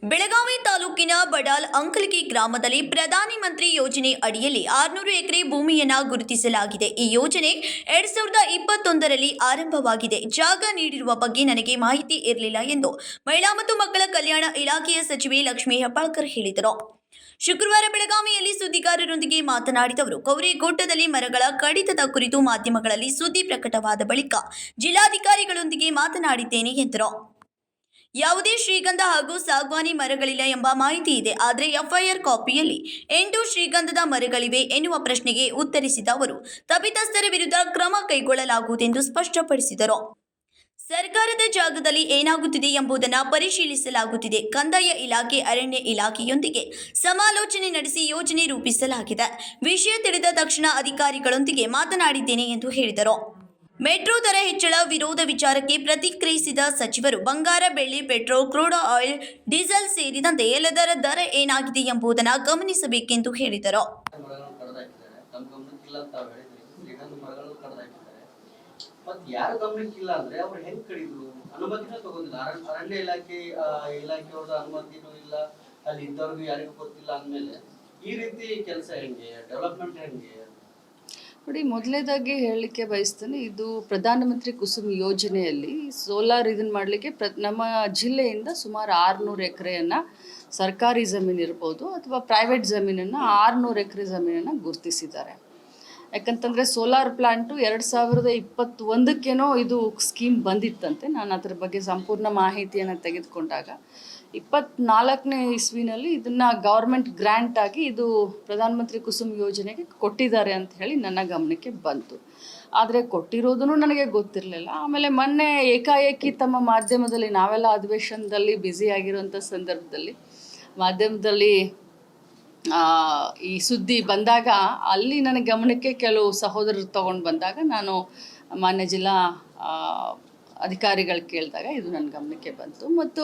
ಬೆಳಗಾವಿ ತಾಲೂಕಿನ ಬಡಾಲ್ ಅಂಕಲಗಿ ಗ್ರಾಮದಲ್ಲಿ ಪ್ರಧಾನಿ ಮಂತ್ರಿ ಯೋಜನೆ ಅಡಿಯಲ್ಲಿ 600 ಎಕರೆ ಭೂಮಿಯನ್ನು ಗುರುತಿಸಲಾಗಿದೆ. ಈ ಯೋಜನೆ 2021ರಲ್ಲಿ ಆರಂಭವಾಗಿದೆ. ಜಾಗ ನೀಡಿರುವ ಬಗ್ಗೆ ನನಗೆ ಮಾಹಿತಿ ಇರಲಿಲ್ಲ ಎಂದು ಮಹಿಳಾ ಮತ್ತು ಮಕ್ಕಳ ಕಲ್ಯಾಣ ಇಲಾಖೆಯ ಸಚಿವೆ ಲಕ್ಷ್ಮೀ ಹೆಬ್ಬಾಳ್ಕರ್ ಹೇಳಿದರು. ಶುಕ್ರವಾರ ಬೆಳಗಾವಿಯಲ್ಲಿ ಸುದ್ದಿಗಾರರೊಂದಿಗೆ ಮಾತನಾಡಿದ ಅವರು, ಕೌರಿಗುಡ್ಡದಲ್ಲಿ ಮರಗಳ ಕಡಿತದ ಕುರಿತು ಮಾಧ್ಯಮಗಳಲ್ಲಿ ಸುದ್ದಿ ಪ್ರಕಟವಾದ ಬಳಿಕ ಜಿಲ್ಲಾಧಿಕಾರಿಗಳೊಂದಿಗೆ ಮಾತನಾಡಿದ್ದೇನೆ ಎಂದರು. ಯಾವುದೇ ಶ್ರೀಗಂಧ ಹಾಗೂ ಸಾಗ್ವಾನಿ ಮರಗಳಿಲ್ಲ ಎಂಬ ಮಾಹಿತಿ ಇದೆ. ಆದರೆ ಎಫ್ಐಆರ್ ಕಾಪಿಯಲ್ಲಿ 8 ಶ್ರೀಗಂಧದ ಮರಗಳಿವೆ ಎನ್ನುವ ಪ್ರಶ್ನೆಗೆ ಉತ್ತರಿಸಿದ ಅವರು, ತಪ್ಪಿತಸ್ಥರ ವಿರುದ್ಧ ಕ್ರಮ ಕೈಗೊಳ್ಳಲಾಗುವುದೆಂದು ಸ್ಪಷ್ಟಪಡಿಸಿದರು. ಸರ್ಕಾರದ ಜಾಗದಲ್ಲಿ ಏನಾಗುತ್ತಿದೆ ಎಂಬುದನ್ನು ಪರಿಶೀಲಿಸಲಾಗುತ್ತಿದೆ. ಕಂದಾಯ ಇಲಾಖೆ, ಅರಣ್ಯ ಇಲಾಖೆಯೊಂದಿಗೆ ಸಮಾಲೋಚನೆ ನಡೆಸಿ ಯೋಜನೆ ರೂಪಿಸಲಾಗಿದೆ. ವಿಷಯ ತಿಳಿದ ತಕ್ಷಣ ಅಧಿಕಾರಿಗಳೊಂದಿಗೆ ಮಾತನಾಡಿದ್ದೇನೆ ಎಂದು ಹೇಳಿದರು. ಮೆಟ್ರೋ ದರ ಹೆಚ್ಚಳ ವಿರೋಧ ವಿಚಾರಕ್ಕೆ ಪ್ರತಿಕ್ರಿಯಿಸಿದ ಸಚಿವರು, ಬಂಗಾರ, ಬೆಳ್ಳಿ, ಪೆಟ್ರೋಲ್, ಕ್ರೂಡ್ ಆಯಿಲ್, ಡೀಸೆಲ್ ಸೇರಿದಂತೆ ಎಲ್ಲದರ ದರ ಏನಾಗಿದೆ ಎಂಬುದನ್ನು ಗಮನಿಸಬೇಕೆಂದು ಹೇಳಿದರು. ಯಾರು ಗಮನಕ್ಕಿಲ್ಲ ಅಂದ್ರೆ ಅವ್ರು ಹೆಂಗ್ ಕಡಿದ್ರು? ಅನುಮತಿನೂ ತಗೊಂಡಿಲ್ಲ. ಅರಣ್ಯ ಇಲಾಖೆಯವ್ರದ್ದು ಅನುಮತಿನೂ ಇಲ್ಲ, ಅಲ್ಲಿ ಇದ್ದವ್ರಿಗೂ ಯಾರಿಗೂ ಗೊತ್ತಿಲ್ಲ ಅಂದ್ಮೇಲೆ ಈ ರೀತಿ ಕೆಲಸ ಹೆಂಗೆ? ಡೆವಲಪ್ಮೆಂಟ್ ಹೆಂಗೆ? ನೋಡಿ, ಮೊದಲನೇದಾಗಿ ಹೇಳಲಿಕ್ಕೆ ಬಯಸ್ತೇನೆ, ಇದು ಪ್ರಧಾನಮಂತ್ರಿ ಕುಸುಮ್ ಯೋಜನೆಯಲ್ಲಿ ಸೋಲಾರ್ ಇದನ್ನು ಮಾಡಲಿಕ್ಕೆ ನಮ್ಮ ಜಿಲ್ಲೆಯಿಂದ ಸುಮಾರು 600 ಎಕರೆಯನ್ನು ಸರ್ಕಾರಿ ಜಮೀನು ಇರ್ಬೋದು ಅಥವಾ ಪ್ರೈವೇಟ್ ಜಮೀನನ್ನು 600 ಎಕರೆ ಜಮೀನನ್ನು ಗುರುತಿಸಿದ್ದಾರೆ. ಯಾಕಂತಂದರೆ ಸೋಲಾರ್ ಪ್ಲಾಂಟು 2021ಕ್ಕೇನೋ ಇದು ಸ್ಕೀಮ್ ಬಂದಿತ್ತಂತೆ. ನಾನು ಅದರ ಬಗ್ಗೆ ಸಂಪೂರ್ಣ ಮಾಹಿತಿಯನ್ನು ತೆಗೆದುಕೊಂಡಾಗ 24ನೇ ಇಸ್ವಿನಲ್ಲಿ ಇದನ್ನು ಗೌರ್ಮೆಂಟ್ ಗ್ರ್ಯಾಂಟ್ ಆಗಿ ಇದು ಪ್ರಧಾನಮಂತ್ರಿ ಕುಸುಮ್ ಯೋಜನೆಗೆ ಕೊಟ್ಟಿದ್ದಾರೆ ಅಂತ ಹೇಳಿ ನನ್ನ ಗಮನಕ್ಕೆ ಬಂತು. ಆದರೆ ಕೊಟ್ಟಿರೋದೂ ನನಗೆ ಗೊತ್ತಿರಲಿಲ್ಲ. ಆಮೇಲೆ ಮೊನ್ನೆ ಏಕಾಏಕಿ ತಮ್ಮ ಮಾಧ್ಯಮದಲ್ಲಿ, ನಾವೆಲ್ಲ ಅಧಿವೇಶನದಲ್ಲಿ ಬ್ಯುಸಿ ಆಗಿರೋಂಥ ಸಂದರ್ಭದಲ್ಲಿ ಮಾಧ್ಯಮದಲ್ಲಿ ಈ ಸುದ್ದಿ ಬಂದಾಗ ಅಲ್ಲಿ ನನ್ನ ಗಮನಕ್ಕೆ ಕೆಲವು ಸಹೋದರರು ತಗೊಂಡು ಬಂದಾಗ ನಾನು ಮಾನ್ಯ ಜಿಲ್ಲಾ ಅಧಿಕಾರಿಗಳು ಕೇಳಿದಾಗ ಇದು ನನ್ನ ಗಮನಕ್ಕೆ ಬಂತು. ಮತ್ತು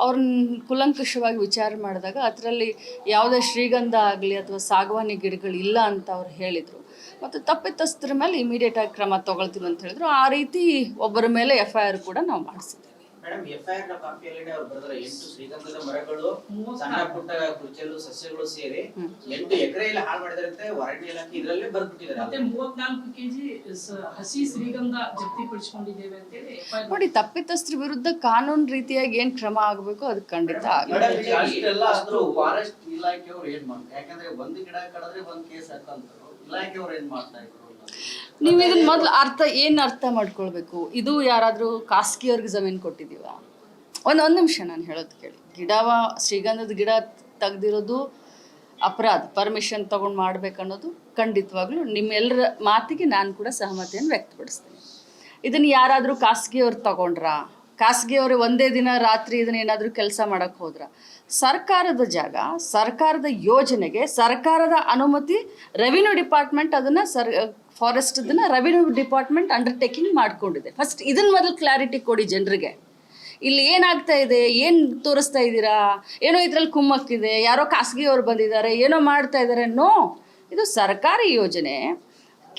ಅವ್ರನ್ನ ಕುಲಂಕುಷವಾಗಿ ವಿಚಾರ ಮಾಡಿದಾಗ ಅದರಲ್ಲಿ ಯಾವುದೇ ಶ್ರೀಗಂಧ ಆಗಲಿ ಅಥವಾ ಸಾಗವಾನಿ ಗಿಡಗಳಿಲ್ಲ ಅಂತ ಅವ್ರು ಹೇಳಿದರು. ಮತ್ತು ತಪ್ಪಿತಸ್ಥರ ಮೇಲೆ ಇಮಿಡಿಯೇಟಾಗಿ ಕ್ರಮ ತೊಗೊಳ್ತೀವಿ ಅಂತ ಹೇಳಿದ್ರು. ಆ ರೀತಿ ಒಬ್ಬರ ಮೇಲೆ FIR ಕೂಡ ನಾವು ಮಾಡಿಸಿದ್ವಿ. ಮೇಡಮ್, FIR ನ ಕಾಪಿಯಲ್ಲಿ ಅವರು ಬರೆದರೆ 8 ಶ್ರೀಗಂಧದ ಮರಗಳು, ಸಣ್ಣ ಪುಟ್ಟ ಕುರುಚಲು ಸಸ್ಯಗಳು ಸೇರಿ 8 ಎಕರೆಯಲ್ಲಿ ಹಾಳು ಮಾಡಿದ್ದಾರೆ ಅಂತ ಅರಣ್ಯ ಇಲಾಖೆ ಇದರಲ್ಲೇ ಬರೆದುಬಿಟ್ಟಿದ್ದಾರೆ. ಮತ್ತೆ 34 ಕೆಜಿ ಹಸಿ ಶ್ರೀಗಂಧ ಜಪ್ತಿಪಡಿಸಿಕೊಂಡಿದ್ದೇವೆ ಅಂತ ಹೇಳಿ ನೋಡಿ, ತಪ್ಪಿತಸ್ಥರ ವಿರುದ್ಧ ಕಾನೂನು ರೀತಿಯಾಗಿ ಏನು ಕ್ರಮ ಆಗಬೇಕು ಅದು ಖಂಡಿತ ಆಗುತ್ತೆ. ಫಾರೆಸ್ಟ್ ಇಲಾಖೆಯವರು ಏನ್ ಮಾಡ್ತಾರೆ? ಯಾಕಂದ್ರೆ ಒಂದು ಗಿಡ ಕಡಿದ್ರೆ ಒಂದು ಕೇಸ್ ಹಾಕಂತಾರೆ. ಇಲಾಖೆಯವರು ಏನ್ ಮಾಡ್ತಾ ಇದ್ರು? ನೀವು ಇದನ್ನ ಮೊದಲು ಅರ್ಥ ಮಾಡ್ಕೊಳ್ಬೇಕು. ಇದು ಯಾರಾದರೂ ಖಾಸಗಿಯವ್ರಿಗೆ ಜಮೀನು ಕೊಟ್ಟಿದ್ದೀವ? ಒಂದು ನಿಮಿಷ ನಾನು ಹೇಳೋದು ಕೇಳಿ. ಶ್ರೀಗಂಧದ ಗಿಡ ತೆಗ್ದಿರೋದು ಅಪರಾಧ. ಪರ್ಮಿಷನ್ ತೊಗೊಂಡು ಮಾಡ್ಬೇಕನ್ನೋದು ಖಂಡಿತವಾಗ್ಲೂ ನಿಮ್ಮೆಲ್ಲರ ಮಾತಿಗೆ ನಾನು ಕೂಡ ಸಹಮತಿಯನ್ನು ವ್ಯಕ್ತಪಡಿಸ್ತೀನಿ. ಇದನ್ನು ಯಾರಾದರೂ ಖಾಸಗಿಯವ್ರು ತಗೊಂಡ್ರಾ? ಖಾಸಗಿಯವರು ಒಂದೇ ದಿನ ರಾತ್ರಿ ಇದನ್ನ ಏನಾದರೂ ಕೆಲಸ ಮಾಡೋಕ್ಕೆ ಹೋದ್ರ? ಸರ್ಕಾರದ ಜಾಗ, ಸರ್ಕಾರದ ಯೋಜನೆಗೆ ಸರ್ಕಾರದ ಅನುಮತಿ, ರೆವಿನ್ಯೂ ಡಿಪಾರ್ಟ್ಮೆಂಟ್ ಅದನ್ನು ಫಾರೆಸ್ಟದನ್ನು ರೆವಿನ್ಯೂ ಡಿಪಾರ್ಟ್ಮೆಂಟ್ ಅಂಡರ್ಟೇಕಿಂಗ್ ಮಾಡಿಕೊಂಡಿದೆ. ಫಸ್ಟ್ ಇದನ್ನು ಮೊದಲು ಕ್ಲಾರಿಟಿ ಕೊಡಿ ಜನರಿಗೆ. ಇಲ್ಲಿ ಏನಾಗ್ತಾ ಇದೆ, ಏನು ತೋರಿಸ್ತಾ ಇದ್ದೀರಾ? ಏನೋ ಇದರಲ್ಲಿ ಕುಮ್ಮಕ್ಕಿದೆ, ಯಾರೋ ಖಾಸಗಿಯವರು ಬಂದಿದ್ದಾರೆ, ಏನೋ ಮಾಡ್ತಾ ಇದ್ದಾರೆ. ನೋ, ಇದು ಸರ್ಕಾರಿ ಯೋಜನೆ,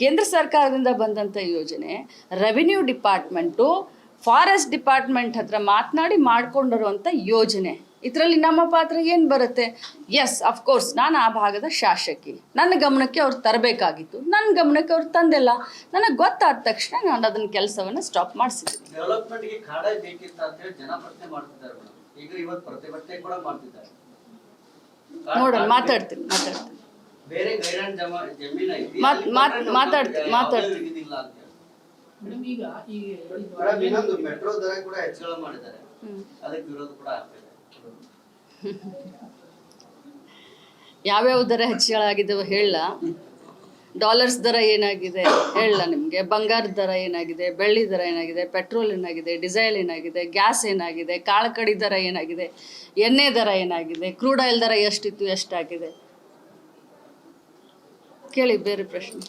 ಕೇಂದ್ರ ಸರ್ಕಾರದಿಂದ ಬಂದಂಥ ಯೋಜನೆ. ರೆವಿನ್ಯೂ ಡಿಪಾರ್ಟ್ಮೆಂಟು ಫಾರೆಸ್ಟ್ ಡಿಪಾರ್ಟ್ಮೆಂಟ್ ಹತ್ರ ಮಾತನಾಡಿ ಮಾಡ್ಕೊಂಡಿರುವಂಥ ಯೋಜನೆ. ಇದರಲ್ಲಿ ನಮ್ಮ ಪಾತ್ರ ಏನು ಬರುತ್ತೆ? ಎಸ್, ಅಫ್ಕೋರ್ಸ್ ನಾನು ಆ ಭಾಗದ ಶಾಸಕಿ, ನನ್ನ ಗಮನಕ್ಕೆ ಅವ್ರು ತರಬೇಕಾಗಿತ್ತು. ನನ್ನ ಗಮನಕ್ಕೆ ಅವ್ರು ತಂದಿಲ್ಲ. ನನಗೆ ಗೊತ್ತಾದ ತಕ್ಷಣ ನಾನು ಅದನ್ನ ಕೆಲಸವನ್ನು ಸ್ಟಾಪ್ ಮಾಡಿಸಿದ್ದೀನಿ. ಡೆವಲಪ್ಮೆಂಟ್ಗೆ ಕಾಡ ಬೇಕಿತ್ತು ಅಂತ ಹೇಳಿ ಜನ ಪ್ರಶ್ನೆ ಮಾಡ್ತಿದ್ದಾರೆ. ಈಗ ಇವತ್ತು ಪ್ರತಿಭಟನೆ ಕೂಡ ಮಾಡ್ತಿದ್ದಾರೆ. ನೋಡೋಣ, ಮಾತಾಡ್ತೀನಿ. ಬೇರೆ ಗೈರಾನ್ ಜಮೀನು ಐತಿ, ಮಾತಾಡ್ತೀನಿ. ಮೇಡಮ್, ಈಗ ಇನ್ನೊಂದು ಮೆಟ್ರೋ ದರ ಕೂಡ ಹೆಚ್ಚಳ ಮಾಡಿದ್ದಾರೆ. ಅದಕ್ಕೆ ವಿರೋಧ ಕೂಡ ಆಗ್ತಿದೆ. ಯಾವ್ಯಾವ ದರ ಹೆಚ್ಚಳ ಆಗಿದ್ದಾವೆ ಹೇಳ? ಡಾಲರ್ಸ್ ದರ ಏನಾಗಿದೆ ಹೇಳ ನಿಮಗೆ? ಬಂಗಾರದ ದರ ಏನಾಗಿದೆ? ಬೆಳ್ಳಿ ದರ ಏನಾಗಿದೆ? ಪೆಟ್ರೋಲ್ ಏನಾಗಿದೆ? ಡೀಸೆಲ್ ಏನಾಗಿದೆ? ಗ್ಯಾಸ್ ಏನಾಗಿದೆ? ಕಾಳುಕಡಿ ದರ ಏನಾಗಿದೆ? ಎಣ್ಣೆ ದರ ಏನಾಗಿದೆ? ಕ್ರೂಡ್ ಆಯಿಲ್ ದರ ಎಷ್ಟಿತ್ತು, ಎಷ್ಟಾಗಿದೆ? ಕೇಳಿ ಬೇರೆ ಪ್ರಶ್ನೆ.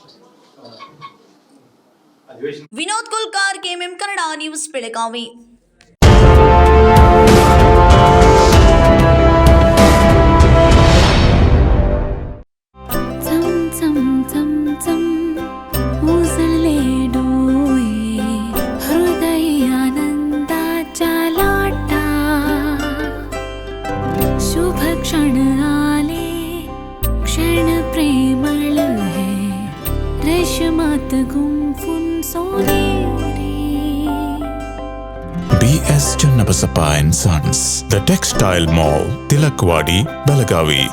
Vinod Kulkar, KMM Kannada news, Belagavi. हृदयानंदाचा लाटा शुभ क्षण आले क्षण प्रेमळ है रेशमात गुंफून सोनेरी BS Channabasappa and Sons, The Textile Mall, Tilakwadi, Belagavi.